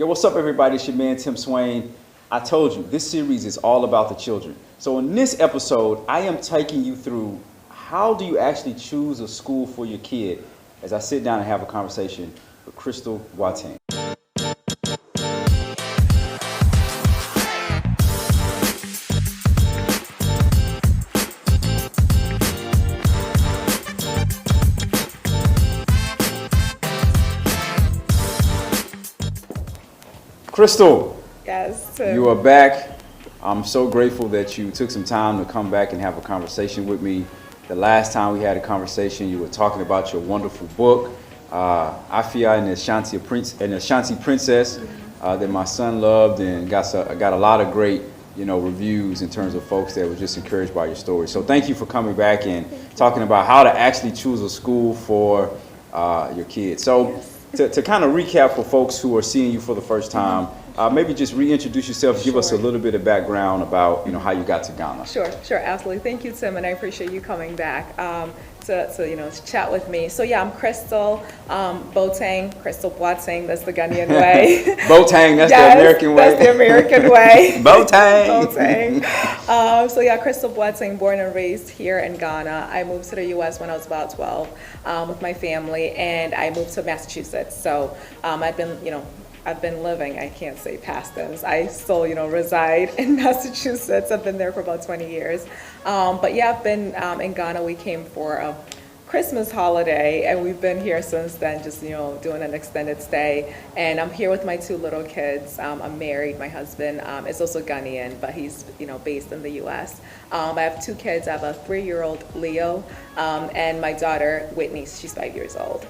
Yo, what's up, everybody? It's your man, Tim Swain. I told you, this series is all about the children. So in this episode, I am taking you through how do you actually choose a school for your kid as I sit down and have a conversation with Crystal Boateng. Crystal, Yes. you are back. I'm so grateful that you took some time to come back and have a conversation with me. The last time we had a conversation, you were talking about your wonderful book, Afia and the Ashanti Princess, that my son loved and got a lot of great, reviews in terms of folks that were just encouraged by your story. So thank you for coming back and talking about how to actually choose a school for your kids. So to kind of recap for folks who are seeing you for the first time, maybe just reintroduce yourself, give us a little bit of background about how you got to Ghana. Sure, absolutely. Thank you, Tim, and I appreciate you coming back to chat with me. So yeah, I'm Crystal Boateng, Crystal Boateng. That's the Ghanaian way. Boateng, that's the American way. That's the American way. Boateng. So yeah, Crystal Boateng, born and raised here in Ghana. I moved to the U.S. when I was about 12 with my family, and I moved to Massachusetts. So I've been living, I can't say past tense, I still, reside in Massachusetts. I've been there for about 20 years. But yeah, I've been in Ghana. We came for a Christmas holiday, and we've been here since then, just, doing an extended stay. And I'm here with my two little kids. I'm married. My husband is also Ghanaian, but he's, based in the U.S. I have two kids. I have a 3-year-old Leo, and my daughter, Whitney, she's 5 years old.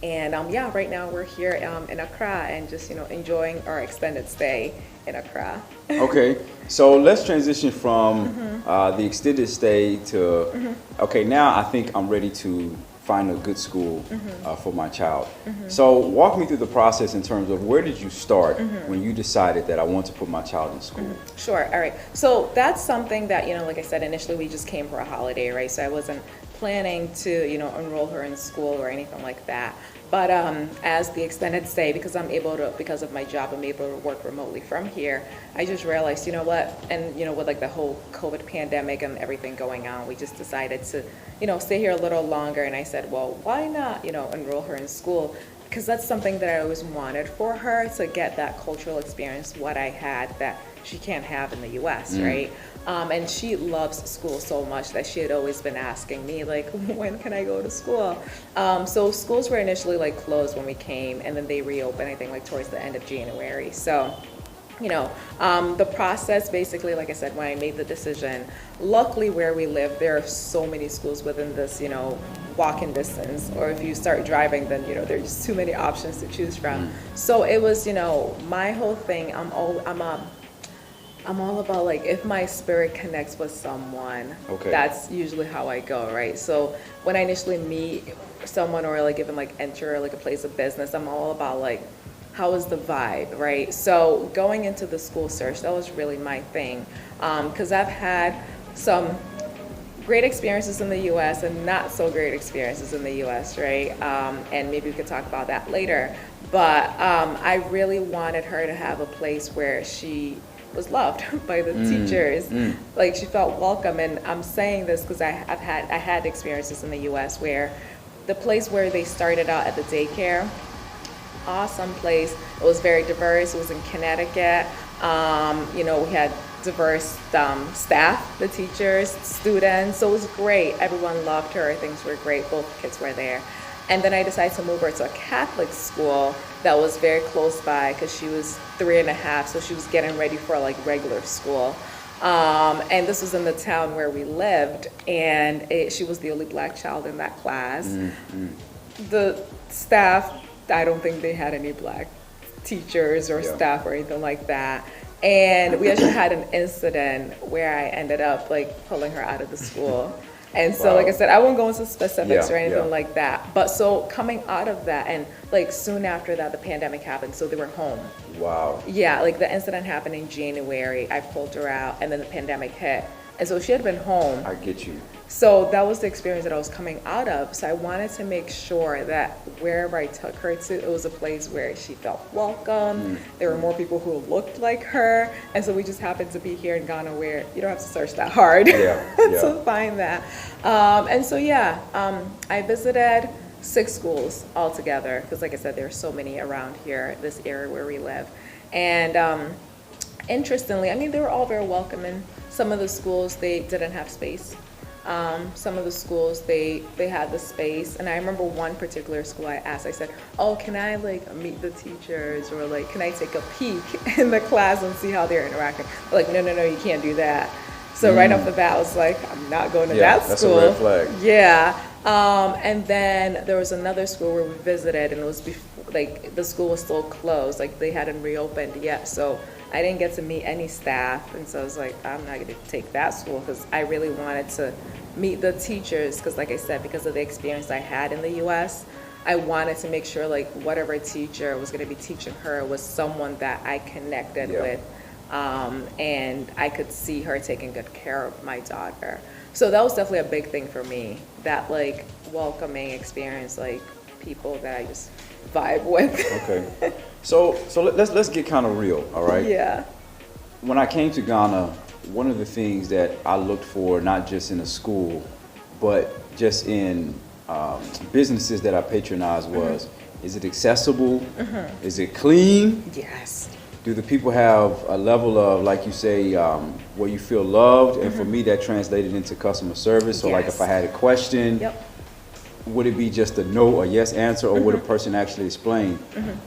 And right now we're here in Accra and just enjoying our extended stay in Accra. Okay, so let's transition from the extended stay to okay. Now I think I'm ready to find a good school for my child. So walk me through the process in terms of where did you start when you decided that I want to put my child in school? Sure. All right. So that's something that like I said, initially we just came for a holiday, right? So I wasn't planning to enroll her in school or anything like that. But as the extended stay, because of my job, I'm able to work remotely from here. I just realized, what, and with like the whole COVID pandemic and everything going on, we just decided to, stay here a little longer. And I said, well, why not, enroll her in school? Because that's something that I always wanted for her, to get that cultural experience, what I had that she can't have in the U.S., right? And she loves school so much that she had always been asking me, like, when can I go to school? So schools were initially like closed when we came, and then they reopened, I think, like towards the end of January. So, the process basically, like I said, when I made the decision, luckily where we live, there are so many schools within this, walking distance, or if you start driving, then, there's just too many options to choose from. So it was, my whole thing, I'm all about, like, if my spirit connects with someone, that's usually how I go, right? So when I initially meet someone, or like even like enter like a place of business, I'm all about like, how is the vibe, right? So going into the school search, that was really my thing, because I've had some great experiences in the U.S. and not so great experiences in the U.S., right? And maybe we could talk about that later. But I really wanted her to have a place where she was loved by the teachers, like she felt welcome. And I'm saying this because I had experiences in the U.S. where the place where they started out at the daycare, awesome place. It was very diverse. It was in Connecticut. We had diverse staff, the teachers, students. So it was great. Everyone loved her. Things were great. Both kids were there. And then I decided to move her to a Catholic school that was very close by, because she was 3.5, so she was getting ready for like regular school. And this was in the town where we lived, and she was the only black child in that class. The staff, I don't think they had any black teachers or staff or anything like that. And we actually had an incident where I ended up like pulling her out of the school. And so, like I said, I won't go into specifics or anything like that. But so coming out of that, and like soon after that, the pandemic happened, so they were home. Wow. Yeah, like the incident happened in January. I pulled her out, and then the pandemic hit. And so she had been home. I get you. So that was the experience that I was coming out of. So I wanted to make sure that wherever I took her to, it was a place where she felt welcome. There were more people who looked like her. And so we just happened to be here in Ghana where you don't have to search that hard to find that. And so, I visited 6 schools altogether because, like I said, there are so many around here, this area where we live. And interestingly, I mean, they were all very welcoming. Some of the schools, they didn't have space. Some of the schools, they had the space. And I remember one particular school I asked, I said, oh, can I like meet the teachers, or like, can I take a peek in the class and see how they're interacting? They're like, no, you can't do that. So right off the bat, I was like, I'm not going to that school. That's a red flag. Yeah. And then there was another school where we visited, and it was before, like, the school was still closed, like they hadn't reopened yet. So I didn't get to meet any staff, and so I was like, I'm not going to take that school because I really wanted to meet the teachers because, like I said, because of the experience I had in the U.S., I wanted to make sure like whatever teacher was going to be teaching her was someone that I connected with, and I could see her taking good care of my daughter. So that was definitely a big thing for me, that like welcoming experience, like people that I just vibe with. Okay. So let's get kind of real, all right? Yeah. When I came to Ghana, one of the things that I looked for, not just in a school, but just in businesses that I patronized was, is it accessible? Is it clean? Yes. Do the people have a level of, like you say, where you feel loved? And for me, that translated into customer service. So like if I had a question, would it be just a no or yes answer, or would a person actually explain?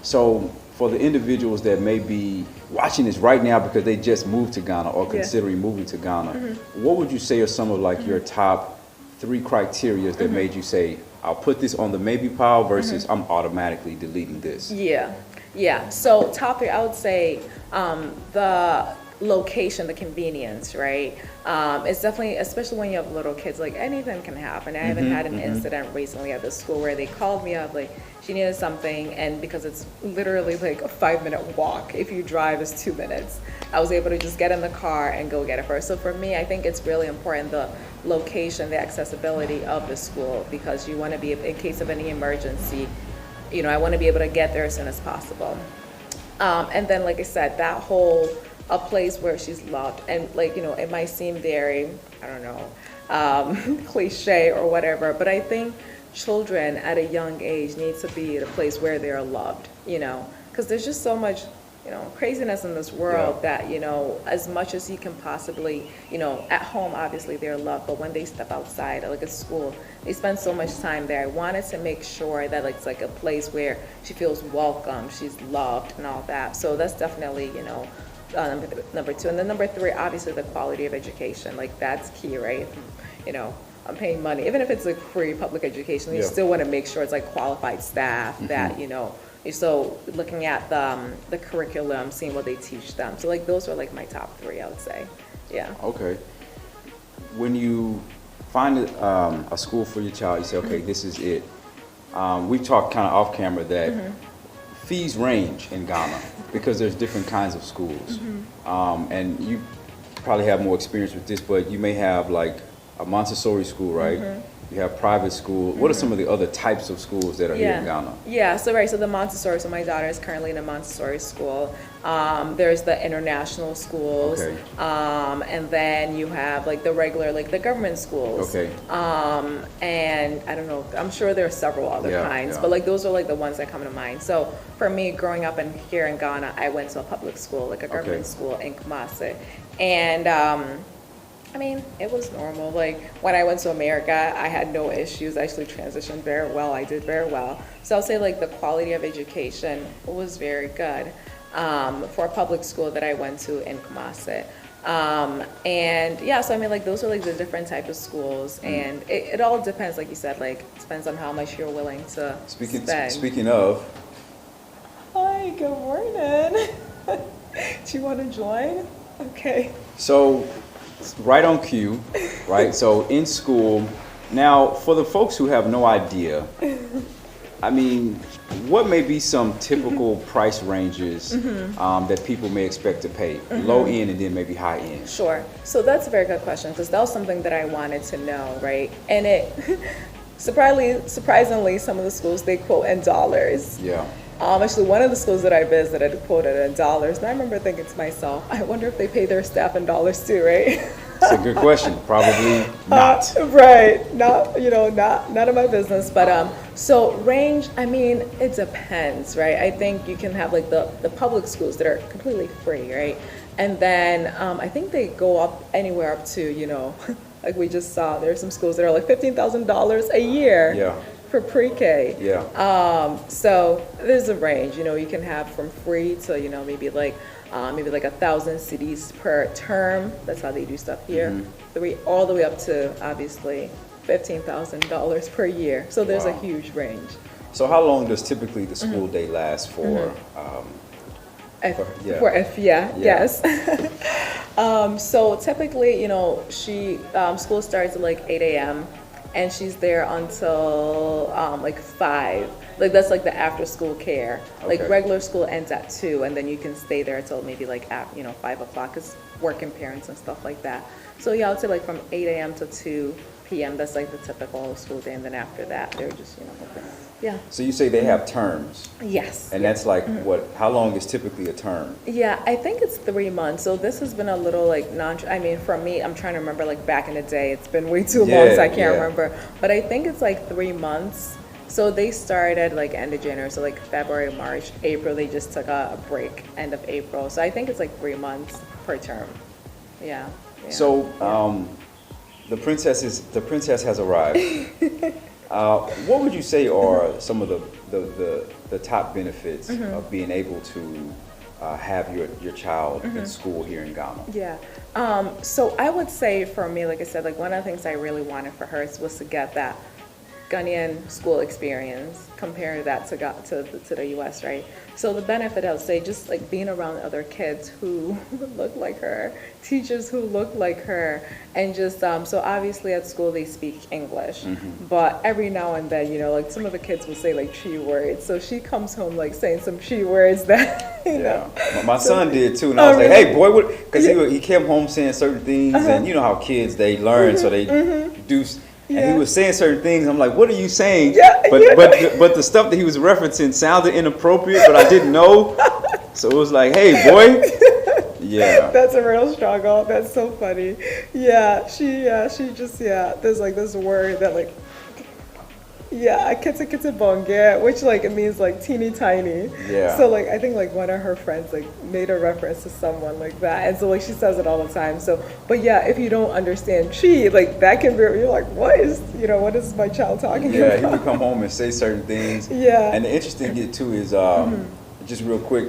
So for the individuals that may be watching this right now because they just moved to Ghana or considering moving to Ghana, what would you say are some of like your top 3 criteria that made you say, I'll put this on the maybe pile versus I'm automatically deleting this? Yeah. So top 3, I would say the location, the convenience, right? It's definitely, especially when you have little kids, like anything can happen. I haven't had an incident recently at the school where they called me up, like she needed something, and because it's literally like a 5-minute walk, if you drive it's 2 minutes, I was able to just get in the car and go get it for her. So for me, I think it's really important, the location, the accessibility of the school, because you want to be, in case of any emergency, you know, I want to be able to get there as soon as possible. And then, like I said, that whole, a place where she's loved, and like, you know, it might seem very, I don't know, cliche or whatever, but I think children at a young age need to be at a place where they're loved, you know, because there's just so much, you know, craziness in this world that, you know, as much as you can possibly, you know, at home, obviously they're loved, but when they step outside, like at school, they spend so much time there. I wanted to make sure that it's like a place where she feels welcome, she's loved and all that. So that's definitely, you know, number 2. And then number 3, obviously the quality of education, like that's key, right? You know, I'm paying money, even if it's like free public education, you still want to make sure it's like qualified staff that, you know, so looking at the curriculum, seeing what they teach them. So like those are like my top 3, I would say. Yeah. Okay. When you find a school for your child, you say, okay, this is it. We talked kind of off camera that fees range in Ghana because there's different kinds of schools. And you probably have more experience with this, but you may have like a Montessori school, right? You have private school. What are some of the other types of schools that are here in Ghana? Yeah, so right, so the Montessori, so my daughter is currently in a Montessori school. There's the international schools, and then you have like the regular, like the government schools. And I don't know, I'm sure there are several other kinds, but like those are like the ones that come to mind. So for me, growing up here in Ghana, I went to a public school, like a government school in Kumasi. And I mean, it was normal. Like when I went to America, I had no issues. I actually transitioned very well. I did very well. So I'll say like the quality of education was very good for a public school that I went to in Kumasi. And yeah, so I mean like those are like the different type of schools, and it all depends, like you said, like it depends on how much you're willing to spend. Speaking of. Hi, good morning. Do you want to join? Okay. So, right on cue, right? So in school, now for the folks who have no idea, I mean, what may be some typical price ranges that people may expect to pay? Low end and then maybe high end. Sure. So that's a very good question because that was something that I wanted to know, right? And it surprisingly, some of the schools they quote in dollars. Yeah. Actually, one of the schools that I visited quoted in dollars, and I remember thinking to myself, I wonder if they pay their staff in dollars too, right? It's a good question. Probably not. Right. Not none of my business. But so range, I mean, it depends, right? I think you can have like the public schools that are completely free, right? And then I think they go up anywhere up to, like we just saw, there's some schools that are like $15,000 a year. Yeah. For pre-K. Yeah. So there's a range, you can have from free to, maybe like 1,000 CDs per term. That's how they do stuff here. All the way up to obviously $15,000 per year. So there's a huge range. So how long does typically the school day last for? Yes. So typically, school starts at like 8 a.m. and she's there until like 5. Like that's like the after school care. Okay. Like regular school ends at 2, and then you can stay there until maybe like at 5 o'clock, because working parents and stuff like that. So yeah, I would say like from 8 a.m. to 2 p.m. That's like the typical school day, and then after that they're just open. Yeah. So you say they have terms. Yes. And that's like what? How long is typically a term? Yeah, I think it's 3 months. So this has been a little like for me, I'm trying to remember like back in the day. It's been way too long, so I can't remember. But I think it's like 3 months. So they started like end of January, so like February, March, April. They just took a break end of April. So I think it's like 3 months per term. Yeah. So the princess has arrived. What would you say are some of the top benefits of being able to have your child in school here in Ghana? Yeah. So I would say for me, like I said, like one of the things I really wanted for her was to get that Ghanaian school experience, compare that to the U.S., right? So the benefit, I would say, just like being around other kids who look like her, teachers who look like her, and just so obviously at school they speak English, but every now and then, like some of the kids will say like Chi words, so she comes home like saying some Chi words that my son did too, and I was like, hey boy, what? Because he came home saying certain things, and you know how kids they learn, so they do. And he was saying certain things. I'm like, what are you saying? But the stuff that he was referencing sounded inappropriate, but I didn't know. So it was like, hey, boy. Yeah. That's a real struggle. That's so funny. Yeah, she just, there's like this word that like, kitty bonge, which like it means like teeny tiny. Yeah. So like I think like one of her friends like made a reference to someone like that, and so like she says it all the time. So, but yeah, if you don't understand Chi, like that can be, you're like, what is my child talking about? Yeah, he would come home and say certain things. Yeah. And the interesting thing too is just real quick.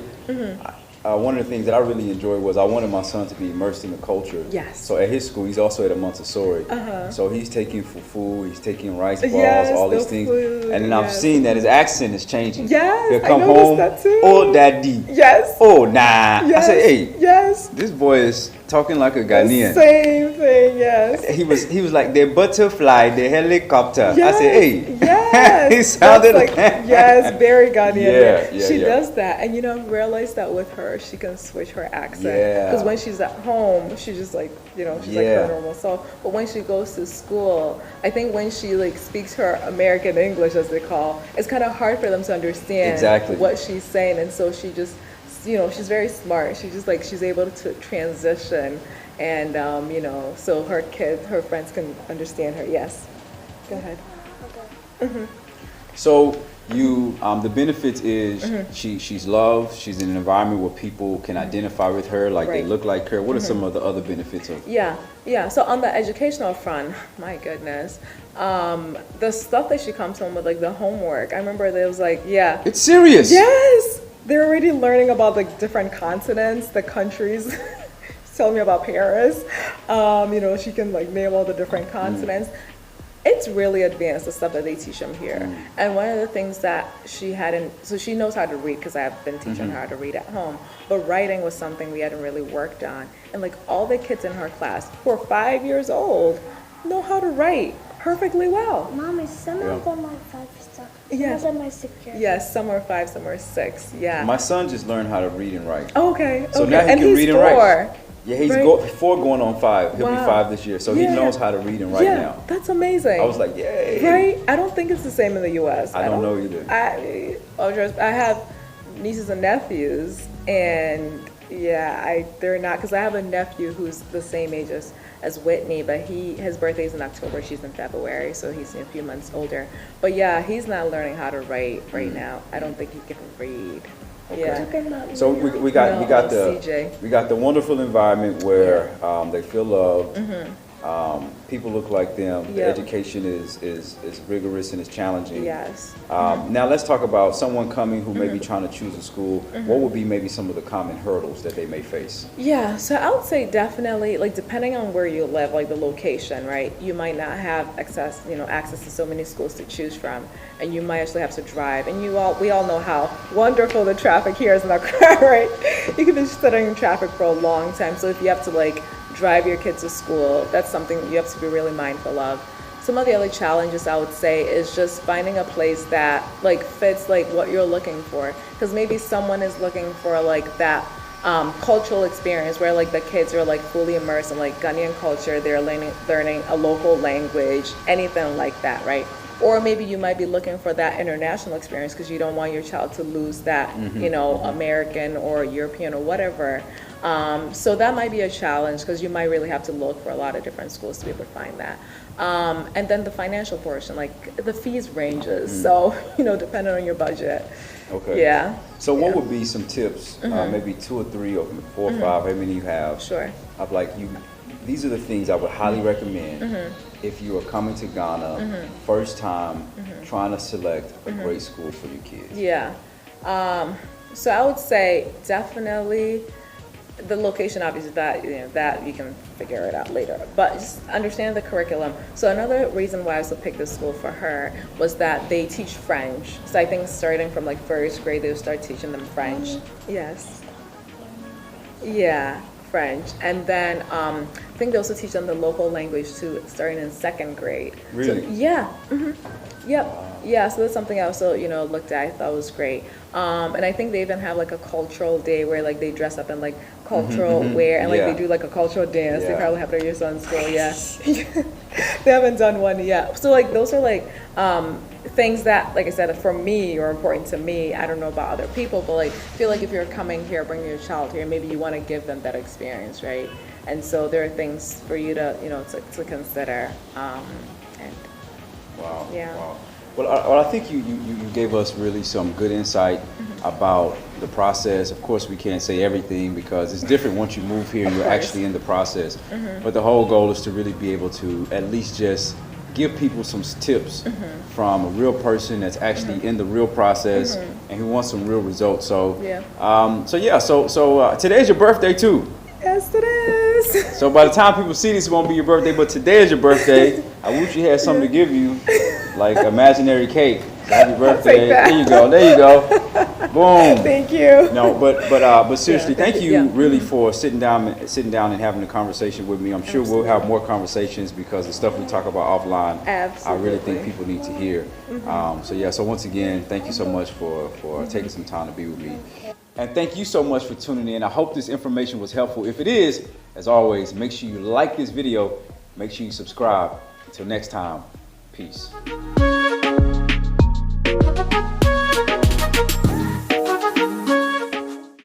One of the things that I really enjoyed was I wanted my son to be immersed in the culture. Yes. So at his school, he's also at a Montessori. So he's taking fufu, he's taking rice balls, all these things. Food, and then I've seen that his accent is changing. Yes, He'll come I noticed home, that too. oh daddy. Yes. Oh nah. Yes. I said, hey. Yes. This boy is talking like a Ghanaian. Same thing. Yes. He was like the butterfly, the helicopter. Yes. I said, hey. Yes. He sounded like yes, very Ghanaian. Yeah, she does that, and I've realized that with her, she can switch her accent. Yeah. Because when she's at home, she's just like she's like her normal self. But when she goes to school, I think when she like speaks her American English, as they call, it's kind of hard for them to understand what she's saying, and so she just, she's very smart. She just she's able to transition, and so her friends can understand her. Yes. Go ahead. So the benefits is she's loved. She's in an environment where people can identify with her, like they look like her. What are some of the other benefits of? Yeah. So on the educational front, my goodness, the stuff that she comes home with, like the homework. I remember there was like, it's serious. Yes, they're already learning about like different continents, the countries. She's telling me about Paris. She can like name all the different continents. It's really advanced, the stuff that they teach them here. And one of the things that she hadn't, so she knows how to read because I've been teaching her how to read at home, but writing was something we hadn't really worked on. And like all the kids in her class who are 5 years old know how to write. perfectly well. Mom, is some of them like 5 star? Yes. Some of them are 6 years. Yes, some are 5, some are 6. Yeah. My son just learned how to read and write. Okay. So okay. now he and can he's read and 4. write. Yeah, he's right? 4 going on 5. He'll be Wow. 5 this year. So he Yeah. knows how to read and write Yeah, now. that's amazing. I was like, yay. Right? I don't think it's the same in the U.S. I don't know either. I have nieces and nephews, and yeah, they're not, because I have a nephew who's the same age as Whitney, but his birthday's in October, she's in February, so he's a few months older. But yeah, he's not learning how to write right now. I don't think he can read. Yeah. Talking about So we got CJ. the wonderful environment where they feel loved. People look like them. The Yep. education is rigorous and is challenging. Yes. Now let's talk about someone coming who may be trying to choose a school. What would be maybe some of the common hurdles that they may face? Yeah, so I would say definitely, like, depending on where you live, like the location, right? You might not have access to so many schools to choose from, and you might actually have to drive. And we all know how wonderful the traffic here is in Accra, right? You can be studying in traffic for a long time. So if you have to like drive your kids to school, that's something you have to be really mindful of. Some of the other challenges I would say is just finding a place that like fits like what you're looking for, because maybe someone is looking for like that cultural experience where like the kids are like fully immersed in like Ghanaian culture, they're learning a local language, anything like that, right? Or maybe you might be looking for that international experience because you don't want your child to lose that, American or European or whatever. So that might be a challenge because you might really have to look for a lot of different schools to be able to find that. And then the financial portion, like the fees ranges. So, depending on your budget. Okay. Yeah. So what would be some tips, maybe 2 or 3 or 4 or 5, how many you have? Sure. Of like these are the things I would highly recommend if you are coming to Ghana, first time, trying to select a great school for your kids. Yeah. So I would say definitely the location, obviously, that you can figure it out later. But just understand the curriculum. So another reason why I also picked this school for her was that they teach French. So I think starting from like first grade, they'll start teaching them French. Yes. Yeah, French. And then I think they also teach them the local language too, starting in 2nd grade. Really? So, yeah. Yep. Yeah, so that's something I also, looked at. I thought was great. And I think they even have like a cultural day where like they dress up in like cultural wear and like Yeah. they do like a cultural dance. They Yeah. probably have it at your son's school. Yeah. They haven't done one yet. So like those are like things that, like I said, for me are important to me. I don't know about other people, but like I feel like if you're coming here, bringing your child here, maybe you want to give them that experience, right? And so there are things for you to, to consider. And Wow. Yeah. Wow. Well, I think you gave us really some good insight about the process. Of course, we can't say everything because it's different once you move here and you're actually in the process. But the whole goal is to really be able to at least just give people some tips from a real person that's actually in the real process and who wants some real results. So, Yeah. So today's your birthday too. Yes, it is. So by the time people see this, it won't be your birthday, but today is your birthday. I wish you had something to give you, like imaginary cake. So happy birthday! that. There you go. Boom. Thank you. No, but seriously, Yeah, thank you yeah. really for sitting down and having a conversation with me. I'm sure we'll have more conversations because the stuff we talk about offline, I really think Absolutely. people need to hear. So once again, thank you so much for taking some time to be with me. And thank you so much for tuning in. I hope this information was helpful. If it is, as always, make sure you like this video. Make sure you subscribe. Until next time, peace.